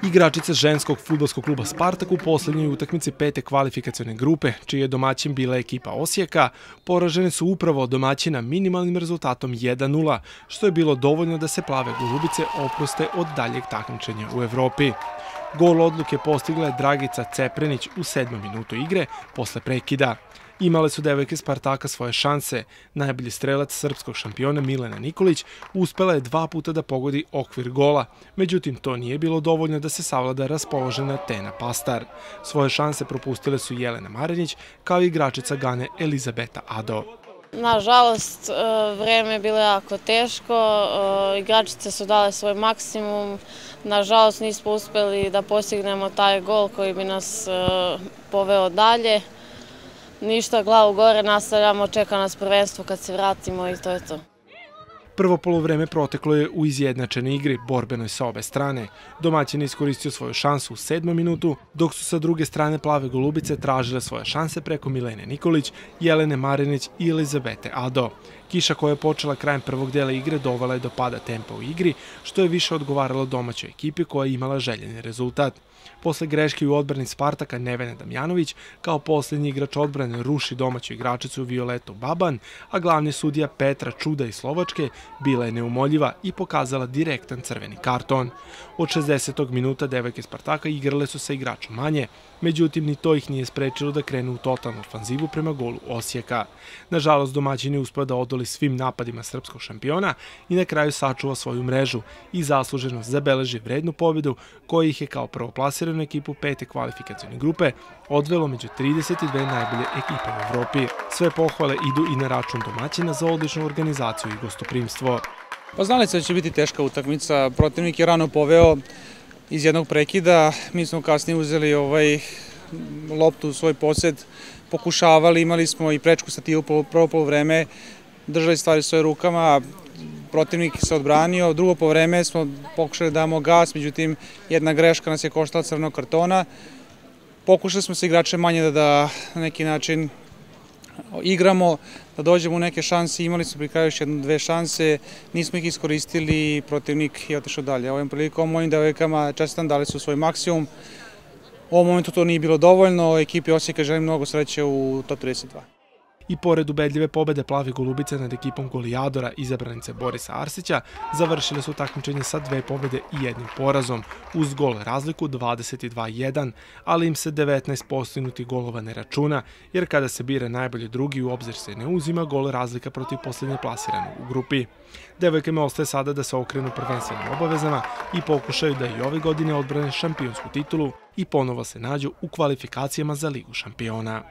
Igračice ženskog fudbalskog kluba Spartak u posljednjoj utakmici pete kvalifikacione grupe, čiji je domaćin bila ekipa Osijeka, poražene su upravo od domaćina minimalnim rezultatom 1:0, što je bilo dovoljno da se plave golubice oproste od daljeg takmičenja u Evropi. Gol odluke postigla je Dragica Ceprenić u 7. minutu igre posle prekida. Imale su devojke Spartaka svoje šanse. Najbolji strelac srpskog šampiona Milena Nikolić uspela je 2 puta da pogodi okvir gola. Međutim, to nije bilo dovoljno da se savlada raspoložena Tena Pastar. Svoje šanse propustile su Jelena Marinić kao i igračica Gane Elizabeta Ado. Nažalost, vreme je bilo jako teško, igračice su dale svoj maksimum, nažalost nismo uspeli da postignemo taj gol koji bi nas poveo dalje. Ništa, glavu gore, nastavljamo, čeka nas prvenstvo kad se vratimo i to je to. Prvo poluvreme proteklo je u izjednačenoj igri, borbenoj sa obe strane. Domaćin je iskoristio svoju šansu u 7. minutu, dok su sa druge strane plave golubice tražile svoje šanse preko Milene Nikolić, Jelene Marinić i Elizabete Ado. Kiša koja je počela krajem prvog dela igre dovela je do pada tempa u igri, što je više odgovaralo domaćoj ekipi koja je imala željeni rezultat. Posle greške u odbrani Spartaka Nevena Damjanović kao posljednji igrač odbrane ruši domaću igračicu Violetu Baban, a glavni sudija Petra Čuda iz Slovačke bila je neumoljiva i pokazala direktan crveni karton. Od 60. minuta devojke Spartaka igrale su sa igračom manje, međutim ni to ih nije sprečilo da krenu u totalnu ofanzivu prema golu Osijeka. Nažalost, domaćin je uspeo da odoli svim napadima srpskog šampiona i na kraju sačuva svoju mrežu i zasluženo zabeleži vrednu pobjedu koja ih je kao prvoplasiranu ekipu pete kvalifikacione grupe odvelo među 32 najbolje ekipe u Evropi. Sve pohvale idu i na račun domaćina za odličnu organizaciju i gostoprimstvo. Pa znali se da će biti teška utakmica, protivnik je rano poveo iz jednog prekida, mi smo kasnije uzeli loptu u svoj posed, pokušavali, imali smo i prečku stativu prvo poluvreme, držali stvari u svojim rukama, protivnik se odbranio, drugo poluvreme smo pokušali da damo gas, međutim jedna greška nas je koštala crvenog kartona. Pokušali smo se igrače manje da na neki način igramo, da dođemo u neke šanse, imali smo pri kraju još 1-2 šanse, nismo ih iskoristili i protivnik je otišao dalje. Ovim prilikom mojim devojkama čestitam, dali su svoj maksimum. U ovom momentu to nije bilo dovoljno, ekipi Osijeka želim mnogo sreće u top 32. I pored ubedljive pobede plave golubice nad ekipom golijadora izabranice Borisa Arsića, završile su takmičenje sa 2 pobede i 1 porazom, uz gol razliku 22:1, ali im se 19 postignutih golova ne računa, jer kada se bira najbolje drugi u obzir se ne uzima gol razlika protiv posljednje plasirane u grupi. Devojkama ostaje sada da se okrenu prvenstvenim obavezama i pokušaju da i ove godine odbrane šampionsku titulu i ponovo se nađu u kvalifikacijama za Ligu šampiona.